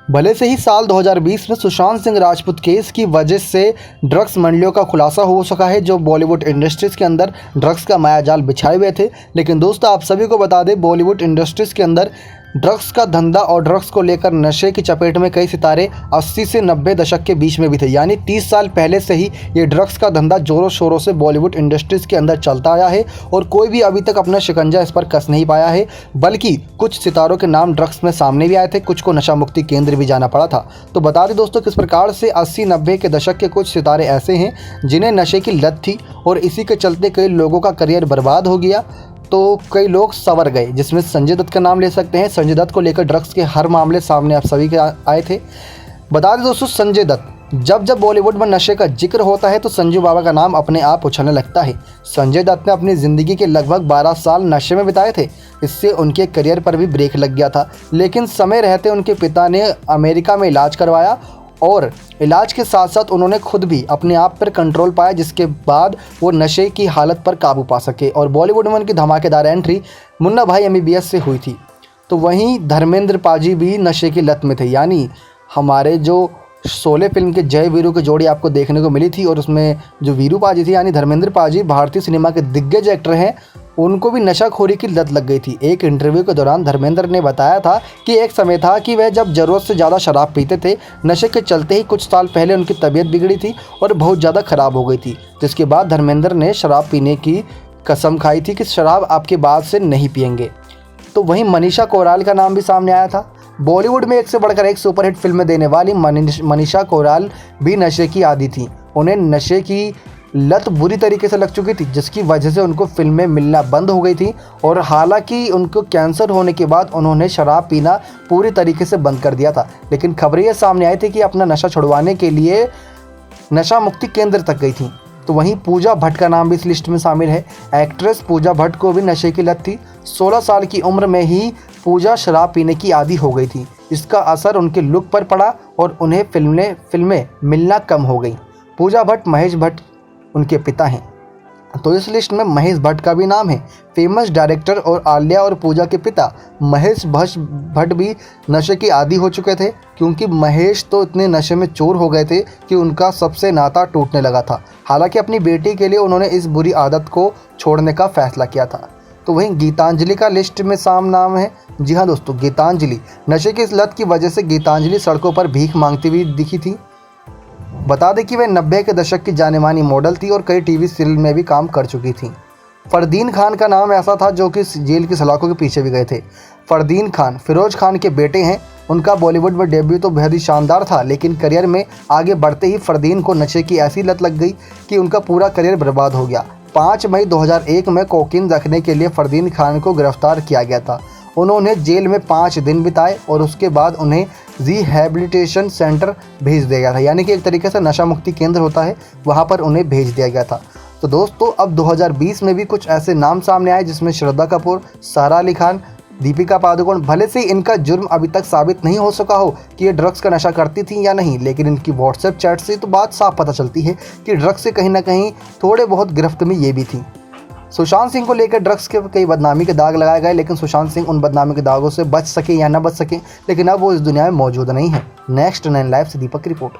भले से ही साल 2020 में सुशांत सिंह राजपूत केस की वजह से ड्रग्स मंडलियों का खुलासा हो सका है, जो बॉलीवुड इंडस्ट्रीज़ के अंदर ड्रग्स का मायाजाल बिछाए हुए थे। लेकिन दोस्तों, आप सभी को बता दें, बॉलीवुड इंडस्ट्रीज़ के अंदर ड्रग्स का धंधा और ड्रग्स को लेकर नशे की चपेट में कई सितारे 80 से 90 दशक के बीच में भी थे। यानी 30 साल पहले से ही ये ड्रग्स का धंधा जोरों शोरों से बॉलीवुड इंडस्ट्रीज़ के अंदर चलता आया है और कोई भी अभी तक अपना शिकंजा इस पर कस नहीं पाया है। बल्कि कुछ सितारों के नाम ड्रग्स में सामने भी आए थे, कुछ को नशा मुक्ति केंद्र भी जाना पड़ा था। तो बता दें दोस्तों, किस प्रकार से 80-90 के दशक के कुछ सितारे ऐसे हैं जिन्हें नशे की लत थी और इसी के चलते कई लोगों का करियर बर्बाद हो गया। तो कई लोग संवर गए, जिसमें संजय दत्त का नाम ले सकते हैं। संजय दत्त को लेकर ड्रग्स के हर मामले सामने आप सभी के आए थे। बता दें दोस्तों, संजय दत्त जब बॉलीवुड में नशे का जिक्र होता है तो संजू बाबा का नाम अपने आप उछलने लगता है। संजय दत्त ने अपनी ज़िंदगी के लगभग 12 साल नशे में बिताए थे। इससे उनके करियर पर भी ब्रेक लग गया था। लेकिन समय रहते उनके पिता ने अमेरिका में इलाज करवाया और इलाज के साथ साथ उन्होंने खुद भी अपने आप पर कंट्रोल पाया, जिसके बाद वो नशे की हालत पर काबू पा सके और बॉलीवुड में उनकी धमाकेदार एंट्री मुन्ना भाई MBBS से हुई थी। तो वहीं धर्मेंद्र पाजी भी नशे की लत में थे। यानी हमारे जो शोले फिल्म के जय वीरू की जोड़ी आपको देखने को मिली थी और उसमें जो वीरू पाजी थी यानी धर्मेंद्र पाजी भारतीय सिनेमा के दिग्गज एक्टर हैं, उनको भी नशाखोरी की लत लग गई थी। एक इंटरव्यू के दौरान धर्मेंद्र ने बताया था कि एक समय था कि वह जब ज़रूरत से ज़्यादा शराब पीते थे। नशे के चलते ही कुछ साल पहले उनकी तबीयत बिगड़ी थी और बहुत ज़्यादा ख़राब हो गई थी, जिसके बाद धर्मेंद्र ने शराब पीने की कसम खाई थी कि शराब आपके बाद से नहीं पिएंगे। तो वहीं मनीषा कोइराला का नाम भी सामने आया था। बॉलीवुड में एक से बढ़कर एक सुपरहिट फिल्में देने वाली मनीषा कोइराला भी नशे की आदी थी। उन्हें नशे की लत बुरी तरीके से लग चुकी थी, जिसकी वजह से उनको फिल्में मिलना बंद हो गई थी और हालांकि उनको कैंसर होने के बाद उन्होंने शराब पीना पूरी तरीके से बंद कर दिया था। लेकिन खबरें ये सामने आई थी कि अपना नशा छुड़वाने के लिए नशा मुक्ति केंद्र तक गई थी। तो वहीं पूजा भट्ट का नाम भी इस लिस्ट में शामिल है। एक्ट्रेस पूजा भट्ट को भी नशे की लत थी। 16 साल की उम्र में ही पूजा शराब पीने की आदी हो गई थी। इसका असर उनके लुक पर पड़ा और उन्हें फिल्में मिलना कम हो गई। पूजा भट्ट महेश भट्ट उनके पिता हैं। तो इस लिस्ट में महेश भट्ट का भी नाम है। फेमस डायरेक्टर और आलिया और पूजा के पिता महेश भट्ट भी नशे की आदी हो चुके थे, क्योंकि महेश तो इतने नशे में चूर हो गए थे कि उनका सबसे नाता टूटने लगा था। हालांकि अपनी बेटी के लिए उन्होंने इस बुरी आदत को छोड़ने का फैसला किया था। तो वहीं गीतांजलि का लिस्ट में नाम है। जी हाँ दोस्तों, गीतांजलि नशे की इस लत की वजह से गीतांजलि सड़कों पर भीख मांगती हुई दिखी थी। बता दें कि वह 90 के दशक की जानी-मानी मॉडल थी और कई टीवी सीरियल में भी काम कर चुकी थी। फरदीन खान का नाम ऐसा था जो कि जेल की सलाखों के पीछे भी गए थे। फरदीन खान फिरोज खान के बेटे हैं। उनका बॉलीवुड में डेब्यू तो बेहद ही शानदार था, लेकिन करियर में आगे बढ़ते ही फरदीन को नशे की ऐसी लत लग गई कि उनका पूरा करियर बर्बाद हो गया। 5 मई 2001 में कोकीन रखने के लिए फरदीन खान को गिरफ्तार किया गया था। उन्होंने जेल में 5 दिन बिताए और उसके बाद उन्हें रिहैबिलिटेशन सेंटर भेज दिया गया था। यानी कि एक तरीके से नशा मुक्ति केंद्र होता है, वहाँ पर उन्हें भेज दिया गया था। तो दोस्तों, अब 2020 में भी कुछ ऐसे नाम सामने आए जिसमें श्रद्धा कपूर, सारा अली खान, दीपिका पादुकोण। भले से इनका जुर्म अभी तक साबित नहीं हो सका हो कि ये ड्रग्स का नशा करती थी या नहीं, लेकिन इनकी व्हाट्सएप चैट से तो बात साफ पता चलती है कि ड्रग्स से कहीं ना कहीं थोड़े बहुत गिरफ्त में ये भी थी। सुशांत सिंह को लेकर ड्रग्स के कई बदनामी के दाग लगाए गए, लेकिन सुशांत सिंह उन बदनामी के दागों से बच सके या न बच सके, लेकिन अब वो इस दुनिया में मौजूद नहीं है। नेक्स्ट 9 लाइव से दीपक की रिपोर्ट।